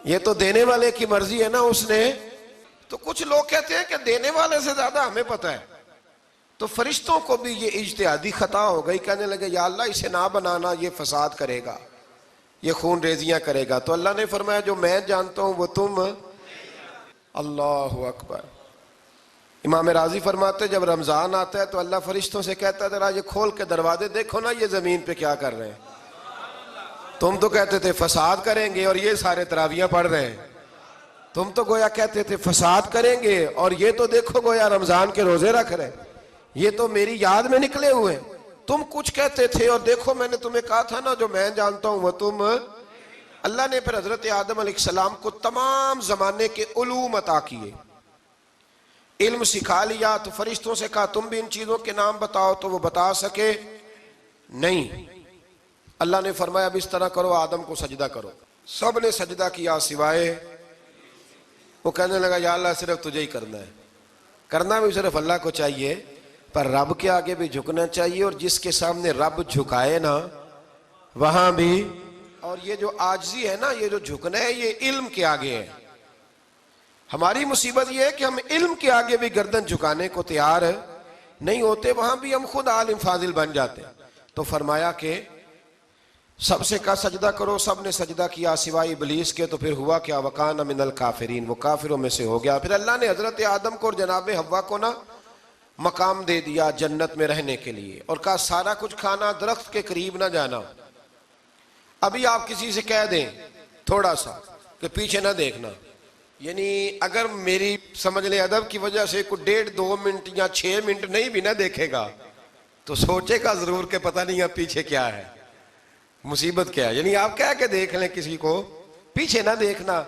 یہ تو دینے والے کی مرضی ہے نا اس نے. تو کچھ لوگ کہتے ہیں کہ دینے والے سے زیادہ ہمیں پتہ ہے. تو فرشتوں کو بھی یہ اجتہادی خطا ہو گئی، کہنے لگے یا اللہ اسے نہ بنانا، یہ فساد کرے گا، یہ خون ریزیاں کرے گا. تو اللہ نے فرمایا جو میں جانتا ہوں وہ تم. اللہ اکبر. امام راضی فرماتے جب رمضان آتا ہے تو اللہ فرشتوں سے کہتا ہے ذرا یہ کھول کے دروازے دیکھو نا یہ زمین پہ کیا کر رہے ہیں. تم تو کہتے تھے فساد کریں گے اور یہ سارے تراویحاں پڑھ رہے ہیں. تم تو گویا کہتے تھے فساد کریں گے اور یہ تو دیکھو گویا رمضان کے روزے رکھ رہے ہیں، یہ تو میری یاد میں نکلے ہوئے. تم کچھ کہتے تھے اور دیکھو میں نے تمہیں کہا تھا نا جو میں جانتا ہوں وہ تم. اللہ نے پھر حضرت آدم علیہ السلام کو تمام زمانے کے علوم عطا کیے، علم سکھا لیا. تو فرشتوں سے کہا تم بھی ان چیزوں کے نام بتاؤ، تو وہ بتا سکے نہیں. اللہ نے فرمایا اب اس طرح کرو آدم کو سجدہ کرو. سب نے سجدہ کیا سوائے. وہ کہنے لگا یا اللہ صرف تجھے ہی کرنا ہے. کرنا بھی صرف اللہ کو چاہیے، پر رب کے آگے بھی جھکنا چاہیے، اور جس کے سامنے رب جھکائے نا وہاں بھی. اور یہ جو عاجزی ہے نا، یہ جو جھکنا ہے، یہ علم کے آگے ہے. ہماری مصیبت یہ ہے کہ ہم علم کے آگے بھی گردن جھکانے کو تیار نہیں ہوتے، وہاں بھی ہم خود عالم فاضل بن جاتے ہیں. تو فرمایا کہ سب سے کہا سجدہ کرو، سب نے سجدہ کیا سوائے ابلیس کے. تو پھر ہوا کیا وکان من الکافرین، وہ کافروں میں سے ہو گیا. پھر اللہ نے حضرت آدم کو اور جناب حوا کو نا مقام دے دیا جنت میں رہنے کے لیے، اور کہا سارا کچھ کھانا، درخت کے قریب نہ جانا. ابھی آپ کسی سے کہہ دیں تھوڑا سا کہ پیچھے نہ دیکھنا، یعنی اگر میری سمجھ لیں ادب کی وجہ سے کوئی 1.5-2 منٹ یا 6 منٹ نہیں بھی نہ دیکھے گا تو سوچے گا ضرور کہ پتہ نہیں اب پیچھے کیا ہے، مصیبت کیا ہے. یعنی آپ کہہ کے دیکھ لیں کسی کو، پیچھے نہ دیکھنا.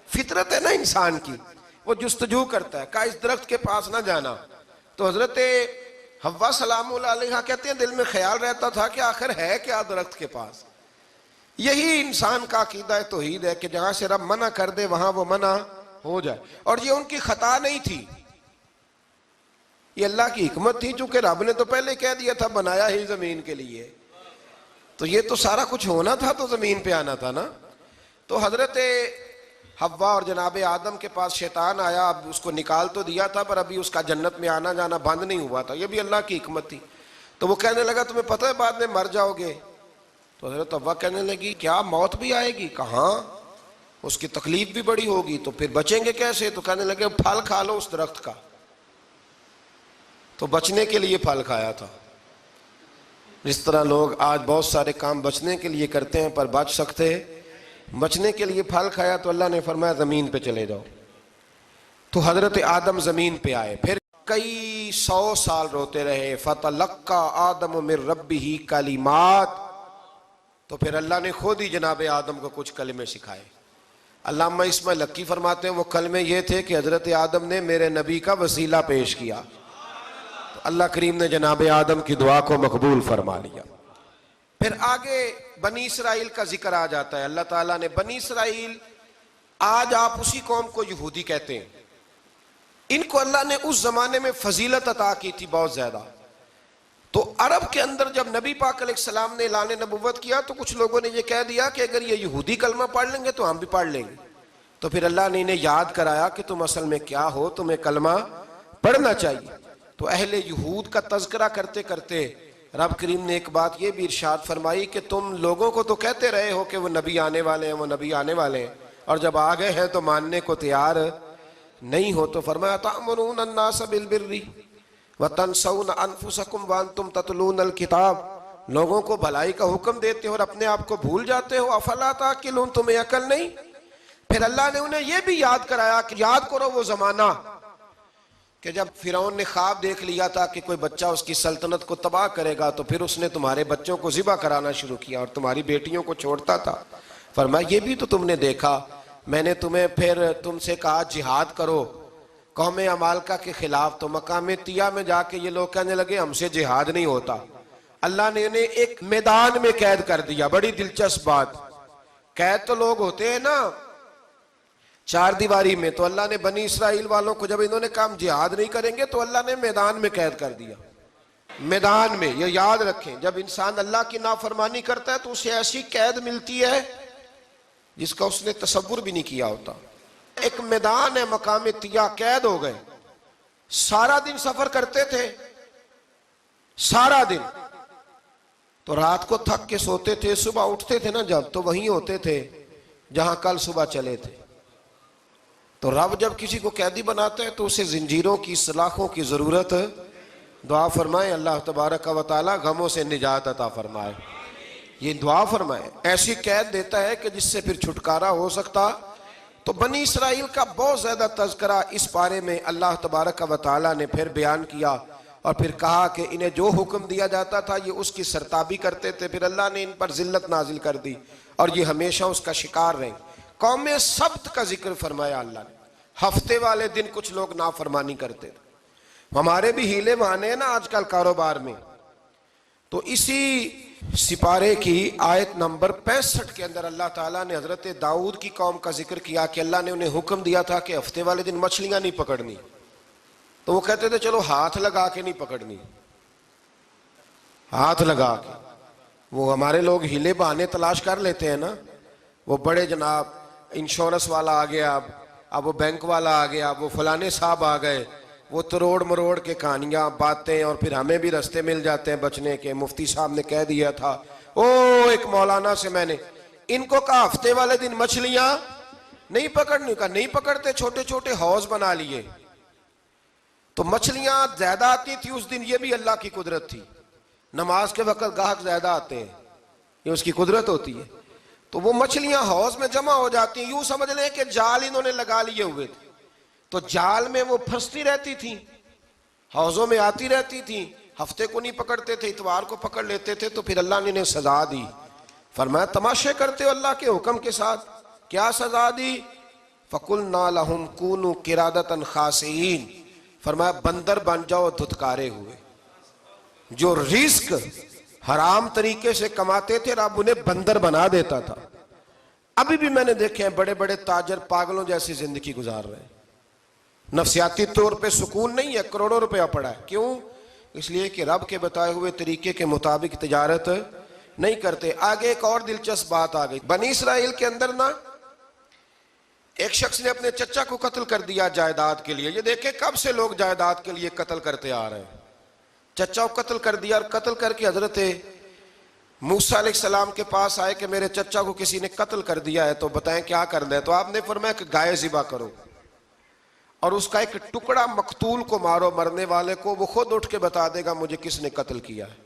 فطرت ہے نا انسان کی، وہ جستجو کرتا ہے. کہا اس درخت کے پاس نہ جانا. تو حضرت حوا سلام اللہ علیہ کہتے ہیں دل میں خیال رہتا تھا کہ آخر ہے کیا درخت کے پاس. یہی انسان کا عقیدہ توحید ہے کہ جہاں سے رب منع کر دے وہاں وہ منع ہو جائے. اور یہ ان کی خطا نہیں تھی، یہ اللہ کی حکمت تھی، چونکہ رب نے تو پہلے کہہ دیا تھا بنایا ہی زمین کے لیے، تو یہ تو سارا کچھ ہونا تھا تو زمین پہ آنا تھا نا. تو حضرت حوا اور جناب آدم کے پاس شیطان آیا. اب اس کو نکال تو دیا تھا پر ابھی اس کا جنت میں آنا جانا بند نہیں ہوا تھا، یہ بھی اللہ کی حکمت تھی. تو وہ کہنے لگا تمہیں پتہ ہے بعد میں مر جاؤ گے. تو حضرت حوا کہنے لگی کیا موت بھی آئے گی؟ کہاں، اس کی تکلیف بھی بڑی ہوگی، تو پھر بچیں گے کیسے؟ تو کہنے لگے پھل کھا لو اس درخت کا. تو بچنے کے لیے پھل کھایا تھا. جس طرح لوگ آج بہت سارے کام بچنے کے لیے کرتے ہیں پر بچ سکتے، بچنے کے لیے پھل کھایا. تو اللہ نے فرمایا زمین پہ چلے جاؤ. تو حضرت آدم زمین پہ آئے. پھر کئی 100 سال روتے رہے. فَتَلَقَّى آدَمُ مِن رَبِّهِ کلمات. تو پھر اللہ نے خود ہی جناب آدم کو کچھ کلمے سکھائے. علامہ اسماعیل لکی فرماتے ہیں وہ کلمے یہ تھے کہ حضرت آدم نے میرے نبی کا وسیلہ پیش کیا، تو اللہ کریم نے جناب آدم کی دعا کو مقبول فرما لیا. پھر آگے بنی اسرائیل کا ذکر آ جاتا ہے. اللہ تعالیٰ نے بنی اسرائیل، آج آپ اسی قوم کو یہودی کہتے ہیں، ان کو اللہ نے اس زمانے میں فضیلت عطا کی تھی بہت زیادہ. تو عرب کے اندر جب نبی پاک علیہ السلام نے اعلان نبوت کیا تو کچھ لوگوں نے یہ کہہ دیا کہ اگر یہ یہودی کلمہ پڑھ لیں گے تو ہم بھی پڑھ لیں گے. تو پھر اللہ نے انہیں یاد کرایا کہ تم اصل میں کیا ہو، تمہیں کلمہ پڑھنا چاہیے. تو اہل یہود کا تذکرہ کرتے کرتے رب کریم نے ایک بات یہ بھی ارشاد فرمائی کہ تم لوگوں کو تو کہتے رہے ہو کہ وہ نبی آنے والے ہیں، وہ نبی آنے والے ہیں، اور جب آ گئے ہیں تو ماننے کو تیار نہیں ہو. تو فرمایا تأمرون الناس بالبر وَتَنْسَوْنَ أَنفُسَكُمْ وَأَنْتُمْ تَتْلُونَ الْكِتَابَ، لوگوں کو بھلائی کا حکم دیتے ہو اور اپنے آپ کو بھول جاتے ہو. أَفَلَا تَعْقِلُونَ، تمہیں عقل نہیں؟ پھر اللہ نے انہیں یہ بھی یاد کرایا کہ یاد کرو وہ زمانہ کہ جب فرعون نے خواب دیکھ لیا تھا کہ کوئی بچہ اس کی سلطنت کو تباہ کرے گا، تو پھر اس نے تمہارے بچوں کو ذبح کرانا شروع کیا اور تمہاری بیٹیوں کو چھوڑتا تھا. فرمایا یہ بھی تو تم نے دیکھا، میں نے تمہیں پھر تم سے کہا جہاد کرو قوم عمالقہ کے خلاف، تو مقام طیہ میں جا کے یہ لوگ کہنے لگے ہم سے جہاد نہیں ہوتا. اللہ نے انہیں ایک میدان میں قید کر دیا. بڑی دلچسپ بات. قید تو لوگ ہوتے ہیں نا چار دیواری میں, تو اللہ نے بنی اسرائیل والوں کو جب انہوں نے کہا جہاد نہیں کریں گے تو اللہ نے میدان میں قید کر دیا. میدان میں. یہ یاد رکھیں, جب انسان اللہ کی نافرمانی کرتا ہے تو اسے ایسی قید ملتی ہے جس کا اس نے تصور بھی نہیں کیا ہوتا. ایک میدان ہے مقام طیہ, قید ہو گئے. سارا دن سفر کرتے تھے, سارا دن. تو رات کو تھک کے سوتے تھے, صبح اٹھتے تھے نا جب, تو وہیں ہوتے تھے جہاں کل صبح چلے تھے. تو رب جب کسی کو قیدی بناتا ہے تو اسے زنجیروں کی, سلاخوں کی ضرورت. دعا فرمائے اللہ تبارک و تعالی غموں سے نجات عطا فرمائے. یہ دعا فرمائے. ایسی قید دیتا ہے کہ جس سے پھر چھٹکارا ہو سکتا. تو بنی اسرائیل کا بہت زیادہ تذکرہ اس پارے میں اللہ تبارک و تعالی نے پھر بیان کیا, اور پھر کہا کہ انہیں جو حکم دیا جاتا تھا یہ اس کی سرتابی کرتے تھے. پھر اللہ نے ان پر ذلت نازل کر دی اور یہ ہمیشہ اس کا شکار رہے. قوم سبت کا ذکر فرمایا اللہ نے. ہفتے والے دن کچھ لوگ نافرمانی کرتے تھے. ہمارے بھی ہیلے بہانے ہیں نا آج کل کاروبار میں. تو اسی سپارے کی آیت نمبر 65 کے اندر اللہ تعالیٰ نے حضرت داؤد کی قوم کا ذکر کیا کہ اللہ نے انہیں حکم دیا تھا کہ ہفتے والے دن مچھلیاں نہیں پکڑنی. تو وہ کہتے تھے چلو ہاتھ لگا کے نہیں پکڑنی, ہاتھ لگا کے. وہ ہمارے لوگ ہیلے بہانے تلاش کر لیتے ہیں نا. وہ بڑے جناب انشورنس والا آ گیا, اب وہ بینک والا آ گیا, اب وہ فلانے صاحب آ گئے, وہ تروڑ مروڑ کے کہانیاں باتیں, اور پھر ہمیں بھی رستے مل جاتے ہیں بچنے کے. مفتی صاحب نے کہہ دیا تھا, ایک مولانا سے میں نے ان کو کہا ہفتے والے دن مچھلیاں نہیں پکڑنی. کا نہیں پکڑتے, چھوٹے چھوٹے حوض بنا لیے. تو مچھلیاں زیادہ آتی تھی اس دن, یہ بھی اللہ کی قدرت تھی. نماز کے وقت گاہک زیادہ آتے ہیں, یہ اس کی قدرت ہوتی ہے. تو وہ مچھلیاں حوض میں جمع ہو جاتی ہیں. یوں سمجھ لیں کہ جال انہوں نے لگا لیے ہوئے تھے, تو جال میں وہ پھنستی رہتی تھی, حوضوں میں آتی رہتی تھی. ہفتے کو نہیں پکڑتے تھے, اتوار کو پکڑ لیتے تھے. تو پھر اللہ نے انہیں سزا دی. فرمایا تماشے کرتے ہو اللہ کے حکم کے ساتھ. کیا سزا دی؟ فَقُلْنَا لَهُمْ كُونُوا قِرَادَةً خَاسِئِينَ. فرمایا بندر بن جاؤ دھتکارے ہوئے. جو رزق حرام طریقے سے کماتے تھے رب انہیں بندر بنا دیتا تھا. ابھی بھی میں نے دیکھے ہیں بڑے بڑے تاجر پاگلوں جیسی زندگی گزار رہے ہیں. نفسیاتی طور پہ سکون نہیں ہے, کروڑوں روپیہ پڑا ہے. کیوں؟ اس لیے کہ رب کے بتائے ہوئے طریقے کے مطابق تجارت نہیں کرتے. آگے ایک اور دلچسپ بات آ گئی. بنی اسرائیل کے اندر نا ایک شخص نے اپنے چچا کو قتل کر دیا جائیداد کے لیے. یہ دیکھیں کب سے لوگ جائیداد کے لیے قتل کرتے آ رہے ہیں. چچا کو قتل کر دیا, اور قتل کر کے حضرت موسیٰ علیہ السلام کے پاس آئے کہ میرے چچا کو کسی نے قتل کر دیا ہے, تو بتائیں کیا کرنا ہے. تو آپ نے فرمایا کہ گائے ذبح کرو, اور اس کا ایک ٹکڑا مقتول کو مارو, مرنے والے کو. وہ خود اٹھ کے بتا دے گا مجھے کس نے قتل کیا ہے.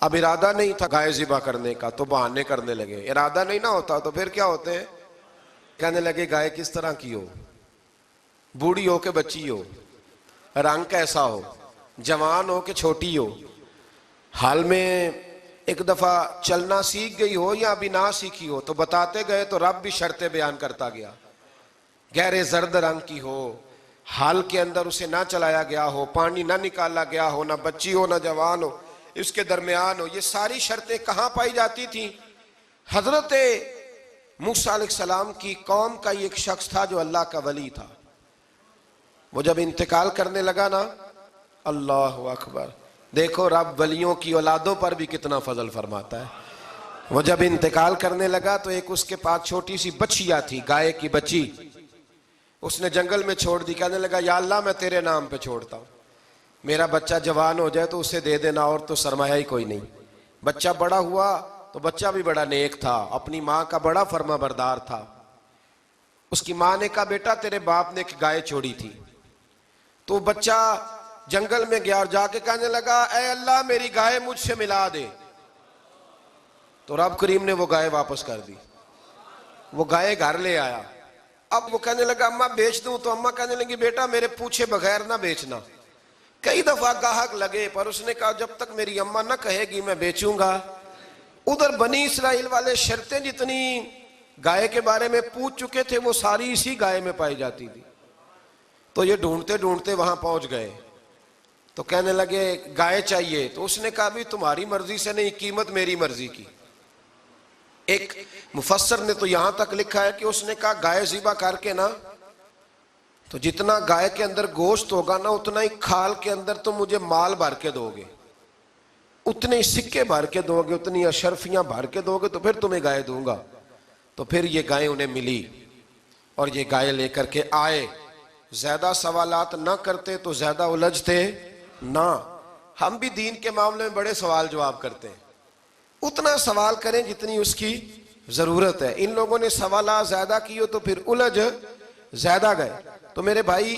اب ارادہ نہیں تھا گائے ذبح کرنے کا, تو بہانے کرنے لگے. ارادہ نہیں نہ ہوتا تو پھر کیا ہوتے ہیں, کہنے لگے گائے کس طرح کی ہو, بوڑھی ہو کہ بچی ہو, رنگ کیسا ہو, جوان ہو کہ چھوٹی ہو, حال میں ایک دفعہ چلنا سیکھ گئی ہو یا ابھی نہ سیکھی ہو. تو بتاتے گئے تو رب بھی شرطیں بیان کرتا گیا. گہرے زرد رنگ کی ہو, حال کے اندر اسے نہ چلایا گیا ہو, پانی نہ نکالا گیا ہو, نہ بچی ہو نہ جوان ہو, اس کے درمیان ہو. یہ ساری شرطیں کہاں پائی جاتی تھیں؟ حضرت موسیٰ علیہ السلام کی قوم کا ایک شخص تھا جو اللہ کا ولی تھا. وہ جب انتقال کرنے لگا نا, اللہ اکبر, دیکھو رب ولیوں کی اولادوں پر بھی کتنا فضل فرماتا ہے. وہ جب انتقال کرنے لگا تو ایک اس کے پاس چھوٹی سی بچیا تھی, گائے کی بچی. اس نے جنگل میں چھوڑ دی. کہنے لگا یا اللہ میں تیرے نام پہ چھوڑتا ہوں, میرا بچہ جوان ہو جائے تو اسے دے دینا, اور تو سرمایہ ہی کوئی نہیں. بچہ بڑا ہوا تو بچہ بھی بڑا نیک تھا, اپنی ماں کا بڑا فرما بردار تھا. اس کی ماں نے کہا بیٹا تیرے باپ نے ایک گائے چھوڑی تھی. تو بچہ جنگل میں گیا اور جا کے کہنے لگا اے اللہ میری گائے مجھ سے ملا دے. تو رب کریم نے وہ گائے واپس کر دی. وہ گائے گھر لے آیا. اب وہ کہنے لگا اماں بیچ دوں, تو اماں کہنے لگی بیٹا میرے پوچھے بغیر نہ بیچنا. کئی دفعہ گاہک لگے, پر اس نے کہا جب تک میری اماں نہ کہے گی میں بیچوں گا. ادھر بنی اسرائیل والے شرطیں جتنی گائے کے بارے میں پوچھ چکے تھے وہ ساری اسی گائے میں پائی جاتی تھی. تو یہ ڈھونڈتے ڈھونڈتے وہاں پہنچ گئے. تو کہنے لگے گائے چاہیے، تو اس نے کہا بھی تمہاری مرضی سے نہیں، قیمت میری مرضی کی۔ ایک مفسر نے تو یہاں تک لکھا ہے کہ اس نے کہا گائے ذبح کر کے نا، تو جتنا گائے کے اندر گوشت ہوگا نا اتنا ہی کھال کے اندر تم مجھے مال بھر کے دو گے، اتنے سکے بھر کے دو گے، اتنی اشرفیاں بھر کے دو گے تو پھر تمہیں گائے دوں گا۔ تو پھر یہ گائے انہیں ملی اور یہ گائے لے کر کے آئے۔ زیادہ سوالات نہ کرتے تو زیادہ الجھتے نہ۔ ہم بھی دین کے معاملے میں بڑے سوال جواب کرتے ہیں، اتنا سوال کریں جتنی اس کی ضرورت ہے۔ ان لوگوں نے سوالات زیادہ کیے تو پھر الجھ زیادہ گئے۔ تو میرے بھائی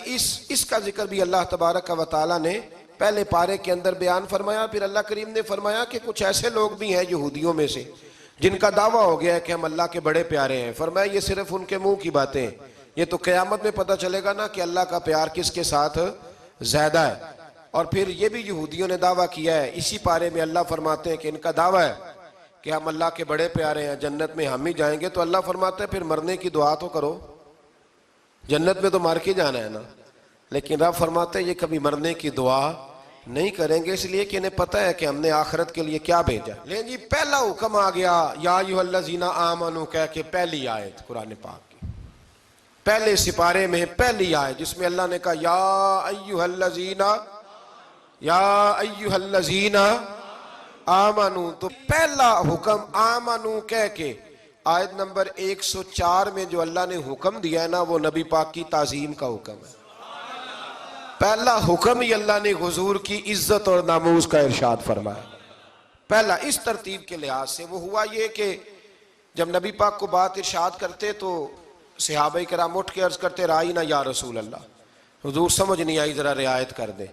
اس کا ذکر بھی اللہ تبارک و تعالیٰ نے پہلے پارے کے اندر بیان فرمایا۔ پھر اللہ کریم نے فرمایا کہ کچھ ایسے لوگ بھی ہیں یہودیوں میں سے جن کا دعویٰ ہو گیا ہے کہ ہم اللہ کے بڑے پیارے ہیں۔ فرمایا یہ صرف ان کے منہ کی باتیں ہیں، یہ تو قیامت میں پتہ چلے گا نا کہ اللہ کا پیار کس کے ساتھ زیادہ ہے۔ اور پھر یہ بھی یہودیوں نے دعویٰ کیا ہے، اسی پارے میں اللہ فرماتے ہیں کہ ان کا دعویٰ ہے کہ ہم اللہ کے بڑے پیارے ہیں، جنت میں ہم ہی جائیں گے۔ تو اللہ فرماتا ہے پھر مرنے کی دعا تو کرو، جنت میں تو مر کے جانا ہے نا۔ لیکن رب فرماتے ہیں یہ کبھی مرنے کی دعا نہیں کریں گے، اس لیے کہ انہیں پتہ ہے کہ ہم نے آخرت کے لیے کیا بھیجا۔ لیکن جی پہلا حکم آ گیا یا ایھا الذین آمنوا کہہ کے، پہلی آیت قرآن پاک کی پہلے سپارے میں پہلی آیت جس میں اللہ نے کہا یا ایھا الذین آمنوا، تو پہلا حکم آمنوا کہہ کے آیت نمبر 104 میں جو اللہ نے حکم دیا ہے نا وہ نبی پاک کی تعظیم کا حکم ہے۔ پہلا حکم ہی اللہ نے حضور کی عزت اور ناموس کا ارشاد فرمایا۔ پہلا اس ترتیب کے لحاظ سے وہ ہوا یہ کہ جب نبی پاک کو بات ارشاد کرتے تو صحابہ کرام اٹھ کے عرض کرتے رائینا یا رسول اللہ، حضور سمجھ نہیں آئی ذرا رعایت کر دیں۔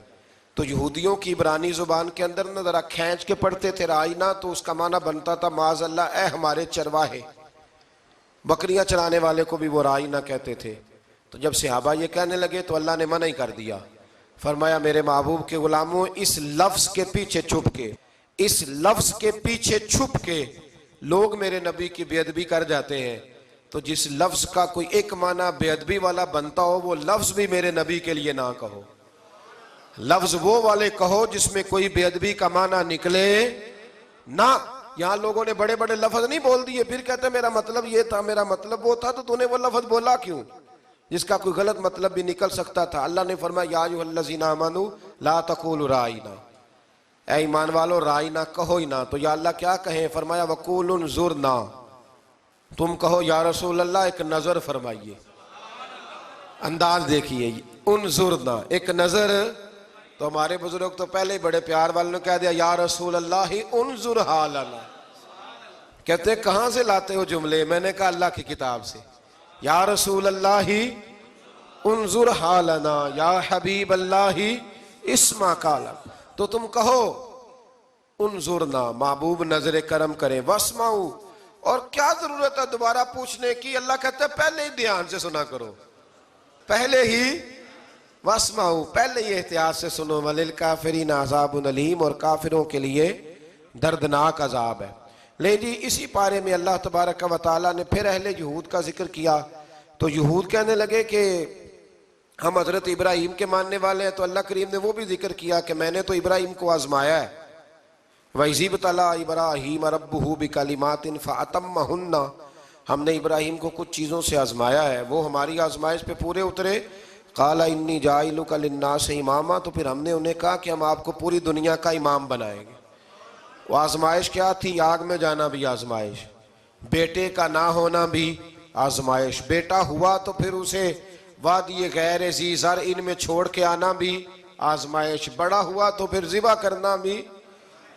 تو یہودیوں کی عبرانی زبان کے اندر نہ ذرا کھینچ کے پڑھتے تھے رائینا، تو اس کا معنی بنتا تھا معاذ اللہ اے ہمارے چرواہے، بکریاں چرانے والے کو بھی وہ رائینا کہتے تھے۔ تو جب صحابہ یہ کہنے لگے تو اللہ نے منع ہی کر دیا، فرمایا میرے محبوب کے غلاموں اس لفظ کے پیچھے چھپ کے لوگ میرے نبی کی بے ادبی کر جاتے ہیں۔ تو جس لفظ کا کوئی ایک معنی بے ادبی والا بنتا ہو وہ لفظ بھی میرے نبی کے لیے نہ کہو، لفظ وہ والے کہو جس میں کوئی بے ادبی کا معنی نکلے نہ۔ یہاں لوگوں نے بڑے بڑے لفظ نہیں بول دیے، پھر کہتے میرا مطلب یہ تھا، میرا مطلب وہ تھا، تو تو نے وہ لفظ بولا کیوں جس کا کوئی غلط مطلب بھی نکل سکتا تھا۔ اللہ نے فرمایا یا ایھا الذین آمنوا لا تقولوا رائینا، اے ایمان والو رائینا کہو ہی نہ۔ تو یا اللہ کیا کہیں؟ فرمایا وقولوا انظرنا، تم کہو یا رسول اللہ ایک نظر فرمائیے۔ انداز دیکھیے، انظرنا ایک نظر۔ تو ہمارے بزرگ تو پہلے ہی بڑے پیار والوں نے کہہ دیا یا رسول اللہ انظر حالنا۔ کہتے کہاں سے لاتے ہو جملے؟ میں نے کہا اللہ کی کتاب سے۔ یا رسول اللہ انظر حالنا، یا حبیب اللہ اسمع قالا، تو تم کہو انظرنا، محبوب نظر کرم کریں، واسمعوا، اور کیا ضرورت ہے دوبارہ پوچھنے کی؟ اللہ کہتا ہے پہلے ہی دھیان سے سنا کرو، پہلے ہی واسمعوا، پہلے ہی احتیاط سے سنو، وللکافرین عذاب علیم، اور کافروں کے لیے دردناک عذاب ہے۔ لے جی اسی پارے میں اللہ تبارک و تعالیٰ نے پھر اہل یہود کا ذکر کیا۔ تو یہود کہنے لگے کہ ہم حضرت ابراہیم کے ماننے والے ہیں، تو اللہ کریم نے وہ بھی ذکر کیا کہ میں نے تو ابراہیم کو آزمایا ہے۔ وَإِذِ ابْتَلَىٰ إِبْرَاهِيمَ رَبُّهُ بِكَلِمَاتٍ فَأَتَمَّهُنَّ، ہم نے ابراہیم کو کچھ چیزوں سے آزمایا ہے، وہ ہماری آزمائش پہ پورے اترے۔ قَالَ إِنِّي جَاعِلُكَ لِلنَّاسِ إِمَامًا، تو پھر ہم نے انہیں کہا کہ ہم آپ کو پوری دنیا کا امام بنائیں گے۔ وہ آزمائش کیا تھی؟ آگ میں جانا بھی آزمائش، بیٹے کا نہ ہونا بھی آزمائش، بیٹا ہوا تو پھر اسے وادی غیر ذی زرع میں چھوڑ کے آنا بھی آزمائش، بڑا ہوا تو پھر ذبح کرنا بھی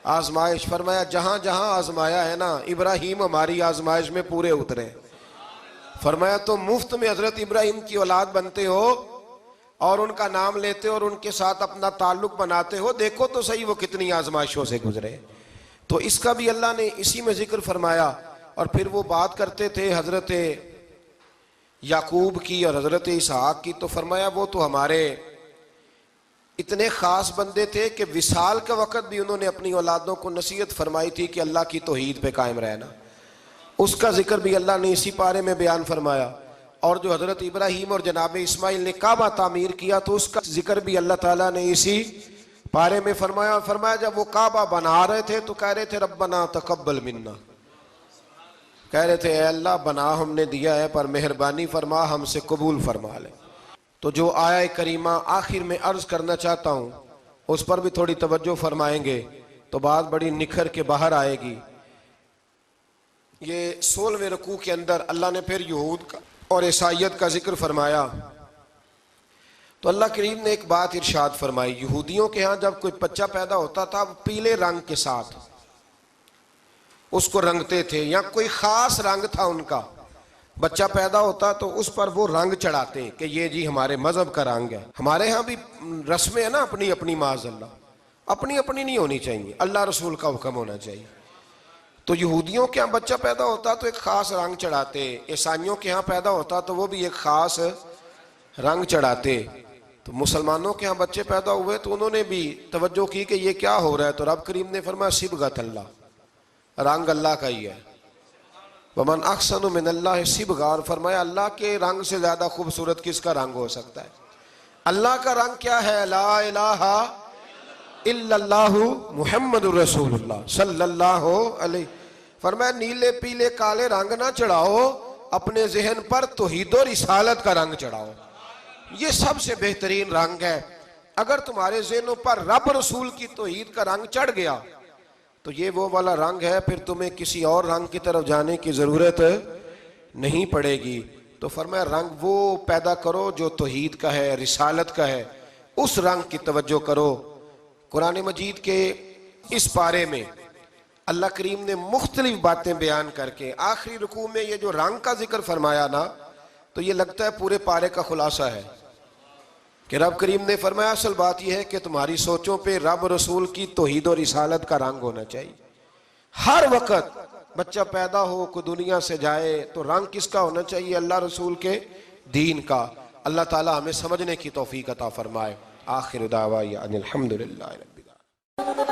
آزمائش۔ فرمایا جہاں جہاں آزمایا ہے نا ابراہیم ہماری آزمائش میں پورے اترے۔ فرمایا تو مفت میں حضرت ابراہیم کی اولاد بنتے ہو اور ان کا نام لیتے اور ان کے ساتھ اپنا تعلق بناتے ہو، دیکھو تو صحیح وہ کتنی آزمائشوں سے گزرے۔ تو اس کا بھی اللہ نے اسی میں ذکر فرمایا۔ اور پھر وہ بات کرتے تھے حضرت یعقوب کی اور حضرت اسحاق کی، تو فرمایا وہ تو ہمارے اتنے خاص بندے تھے کہ وصال کے وقت بھی انہوں نے اپنی اولادوں کو نصیحت فرمائی تھی کہ اللہ کی توحید پہ قائم رہنا۔ اس کا ذکر بھی اللہ نے اسی پارے میں بیان فرمایا۔ اور جو حضرت ابراہیم اور جناب اسماعیل نے کعبہ تعمیر کیا تو اس کا ذکر بھی اللہ تعالیٰ نے اسی پارے میں فرمایا جب وہ کعبہ بنا رہے تھے تو کہہ رہے تھے ربنا تقبل منا، کہہ رہے تھے اے اللہ بنا ہم نے دیا ہے پر مہربانی فرما ہم سے قبول فرما لے۔ تو جو آیہ کریمہ آخر میں عرض کرنا چاہتا ہوں اس پر بھی تھوڑی توجہ فرمائیں گے تو بات بڑی نکھر کے باہر آئے گی۔ یہ 16ویں رکوع کے اندر اللہ نے پھر یہود کا اور عیسائیت کا ذکر فرمایا تو اللہ کریم نے ایک بات ارشاد فرمائی، یہودیوں کے ہاں جب کوئی بچہ پیدا ہوتا تھا وہ پیلے رنگ کے ساتھ اس کو رنگتے تھے، یا کوئی خاص رنگ تھا ان کا، بچہ پیدا ہوتا تو اس پر وہ رنگ چڑھاتے کہ یہ جی ہمارے مذہب کا رنگ ہے۔ ہمارے ہاں بھی رسمیں ہیں نا اپنی اپنی، معاذ اللہ اپنی اپنی نہیں ہونی چاہیے، اللہ رسول کا حکم ہونا چاہیے۔ تو یہودیوں کے ہاں بچہ پیدا ہوتا تو ایک خاص رنگ چڑھاتے، عیسائیوں کے ہاں پیدا ہوتا تو وہ بھی ایک خاص رنگ چڑھاتے۔ تو مسلمانوں کے ہاں بچے پیدا ہوئے تو انہوں نے بھی توجہ کی کہ یہ کیا ہو رہا ہے، تو رب کریم نے فرمایا صبغۃ اللہ، رنگ اللہ کا ہی ہے۔ ومن احسن من اللہ صبغۃ، فرمایا اللہ کے رنگ سے زیادہ خوبصورت کس کا رنگ ہو سکتا ہے؟ اللہ کا رنگ کیا ہے؟ لا الہ الا اللہ محمد رسول اللہ صلی اللہ علیہ۔ فرمایا نیلے پیلے کالے رنگ نہ چڑھاؤ، اپنے ذہن پر توحید و رسالت کا رنگ چڑھاؤ، یہ سب سے بہترین رنگ ہے۔ اگر تمہارے ذہنوں پر رب رسول کی توحید کا رنگ چڑھ گیا تو یہ وہ والا رنگ ہے، پھر تمہیں کسی اور رنگ کی طرف جانے کی ضرورت نہیں پڑے گی۔ تو فرمایا رنگ وہ پیدا کرو جو توحید کا ہے، رسالت کا ہے، اس رنگ کی توجہ کرو۔ قرآن مجید کے اس پارے میں اللہ کریم نے مختلف باتیں بیان کر کے آخری رکوع میں یہ جو رنگ کا ذکر فرمایا نا، تو یہ لگتا ہے پورے پارے کا خلاصہ ہے کہ رب کریم نے فرمایا اصل بات یہ ہے کہ تمہاری سوچوں پہ رب رسول کی توحید و رسالت کا رنگ ہونا چاہیے۔ ہر وقت بچہ پیدا ہو کوئی دنیا سے جائے تو رنگ کس کا ہونا چاہیے؟ اللہ رسول کے دین کا۔ اللہ تعالی ہمیں سمجھنے کی توفیق عطا فرمائے۔ آخر دعوانا ان الحمدللہ رب العالمین۔